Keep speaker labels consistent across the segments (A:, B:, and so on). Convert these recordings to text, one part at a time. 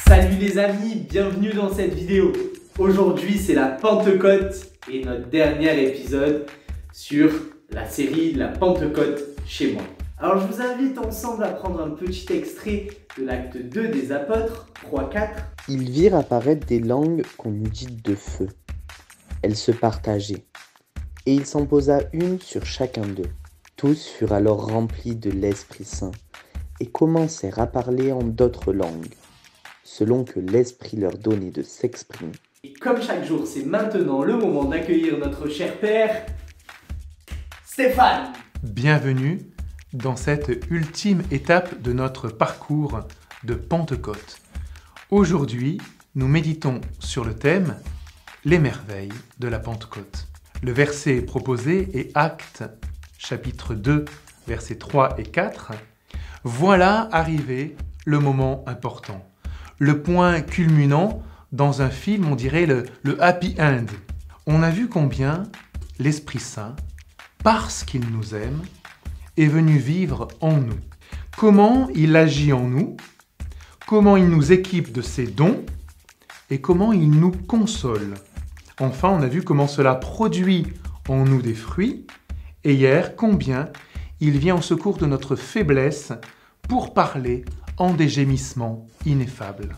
A: Salut les amis, bienvenue dans cette vidéo. Aujourd'hui c'est la Pentecôte et notre dernier épisode sur la série La Pentecôte chez moi. Alors je vous invite ensemble à prendre un petit extrait de l'acte 2 des apôtres, 3-4.
B: Ils virent apparaître des langues qu'on eût dites de feu. Elles se partageaient, et il s'en posa une sur chacun d'eux. Tous furent alors remplis de l'Esprit Saint, et commencèrent à parler en d'autres langues, selon que l'Esprit leur donnait de s'exprimer.
A: Et comme chaque jour, c'est maintenant le moment d'accueillir notre cher père, Stéphane.
C: Bienvenue dans cette ultime étape de notre parcours de Pentecôte. Aujourd'hui, nous méditons sur le thème « Les merveilles de la Pentecôte ». Le verset proposé est Actes, chapitre 2, versets 3 et 4. Voilà arrivé le moment important, le point culminant dans un film, on dirait le happy end. On a vu combien l'Esprit Saint, parce qu'il nous aime, est venu vivre en nous. Comment il agit en nous, comment il nous équipe de ses dons et comment il nous console. Enfin, on a vu comment cela produit en nous des fruits et hier, combien il vient au secours de notre faiblesse pour parler en des gémissements ineffables.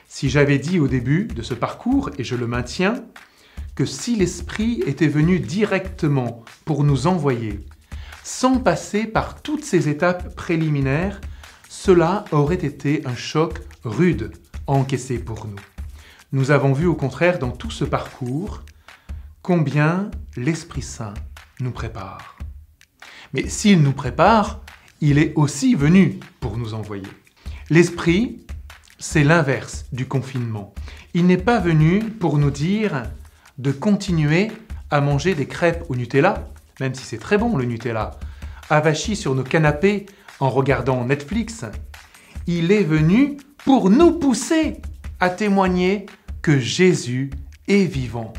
C: Si j'avais dit au début de ce parcours, et je le maintiens, que si l'Esprit était venu directement pour nous envoyer, sans passer par toutes ces étapes préliminaires, cela aurait été un choc rude à encaisser pour nous. Nous avons vu au contraire dans tout ce parcours combien l'Esprit Saint nous prépare. Mais s'il nous prépare, il est aussi venu pour nous envoyer. L'Esprit, c'est l'inverse du confinement. Il n'est pas venu pour nous dire de continuer à manger des crêpes au Nutella, même si c'est très bon le Nutella, avachi sur nos canapés en regardant Netflix. Il est venu pour nous pousser à témoigner que Jésus est vivant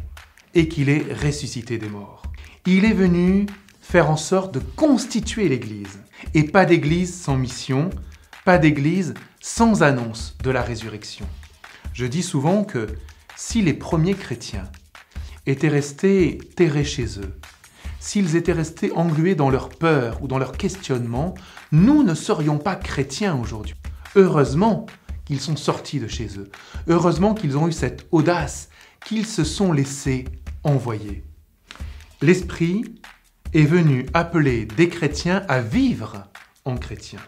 C: et qu'il est ressuscité des morts. Il est venu faire en sorte de constituer l'Église, et pas d'Église sans mission, pas d'Église sans annonce de la résurrection. Je dis souvent que si les premiers chrétiens étaient restés terrés chez eux, s'ils étaient restés englués dans leur peur ou dans leur questionnement, nous ne serions pas chrétiens aujourd'hui. Heureusement qu'ils sont sortis de chez eux. Heureusement qu'ils ont eu cette audace, qu'ils se sont laissés envoyer. L'Esprit est venu appeler des chrétiens à vivre en chrétiens,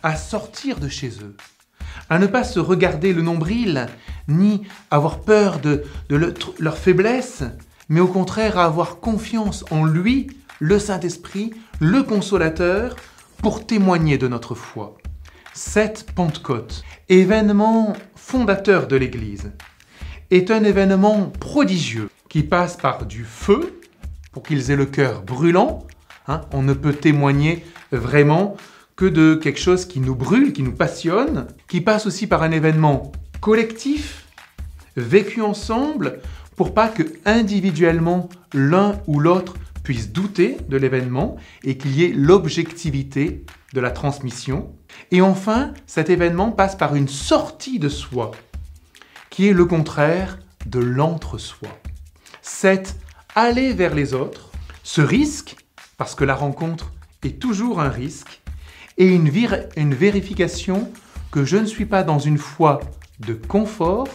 C: à sortir de chez eux, à ne pas se regarder le nombril, ni avoir peur de leur faiblesse, mais au contraire à avoir confiance en lui, le Saint-Esprit, le Consolateur, pour témoigner de notre foi. Cette Pentecôte, événement fondateur de l'Église, est un événement prodigieux qui passe par du feu, pour qu'ils aient le cœur brûlant. On ne peut témoigner vraiment que de quelque chose qui nous brûle, qui nous passionne, qui passe aussi par un événement collectif, vécu ensemble, pour pas que individuellement l'un ou l'autre puisse douter de l'événement et qu'il y ait l'objectivité de la transmission. Et enfin, cet événement passe par une sortie de soi, qui est le contraire de l'entre-soi. C'est aller vers les autres, ce risque, parce que la rencontre est toujours un risque, et une vérification que je ne suis pas dans une foi de confort,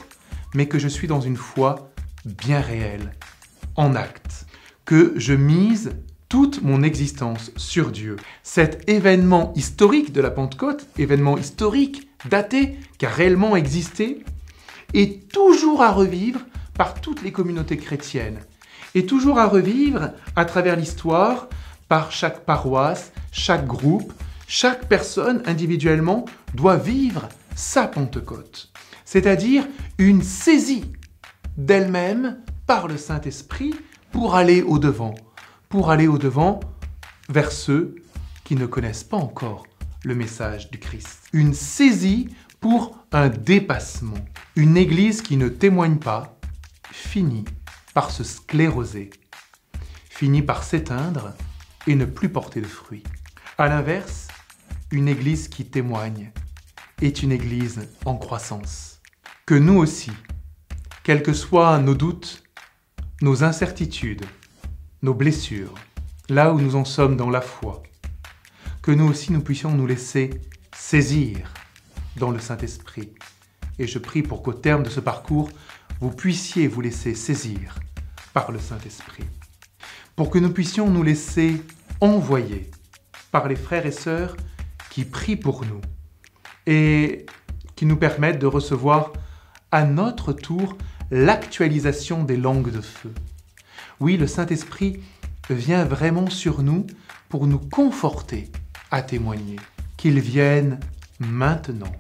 C: mais que je suis dans une foi bien réelle, en acte, que je mise toute mon existence sur Dieu. Cet événement historique de la Pentecôte, événement historique, daté, qui a réellement existé, est toujours à revivre par toutes les communautés chrétiennes, et toujours à revivre à travers l'histoire par chaque paroisse, chaque groupe, chaque personne individuellement doit vivre sa Pentecôte, c'est-à-dire une saisie d'elle-même par le Saint-Esprit pour aller au-devant vers ceux qui ne connaissent pas encore le message du Christ. Une saisie pour un dépassement. Une Église qui ne témoigne pas finit par se scléroser, finit par s'éteindre et ne plus porter de fruits. À l'inverse, une Église qui témoigne est une Église en croissance. Que nous aussi, quels que soient nos doutes, nos incertitudes, nos blessures, là où nous en sommes dans la foi, que nous aussi nous puissions nous laisser saisir dans le Saint-Esprit. Et je prie pour qu'au terme de ce parcours, vous puissiez vous laisser saisir par le Saint-Esprit. Pour que nous puissions nous laisser envoyer par les frères et sœurs qui prient pour nous et qui nous permettent de recevoir à notre tour l'actualisation des langues de feu. Oui, le Saint-Esprit vient vraiment sur nous pour nous conforter à témoigner. Qu'il vienne maintenant,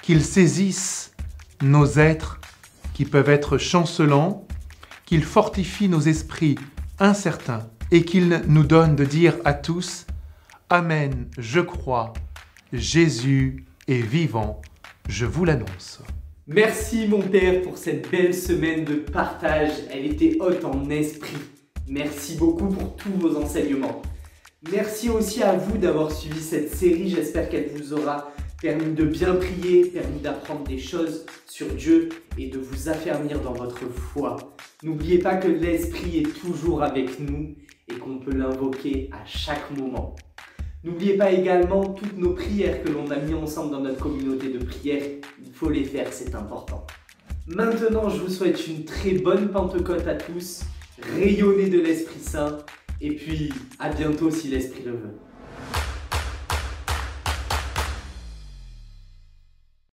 C: qu'il saisisse nos êtres qui peuvent être chancelants, qu'il fortifie nos esprits incertains et qu'il nous donne de dire à tous « Amen, je crois, Jésus est vivant, je vous l'annonce ».
A: Merci mon Père pour cette belle semaine de partage, elle était haute en esprit. Merci beaucoup pour tous vos enseignements. Merci aussi à vous d'avoir suivi cette série, j'espère qu'elle vous aura permis de bien prier, permis d'apprendre des choses sur Dieu et de vous affermir dans votre foi. N'oubliez pas que l'Esprit est toujours avec nous et qu'on peut l'invoquer à chaque moment. N'oubliez pas également toutes nos prières que l'on a mis ensemble dans notre communauté de prière. Il faut les faire, c'est important. Maintenant, je vous souhaite une très bonne Pentecôte à tous. Rayonnez de l'Esprit Saint. Et puis, à bientôt si l'Esprit le veut.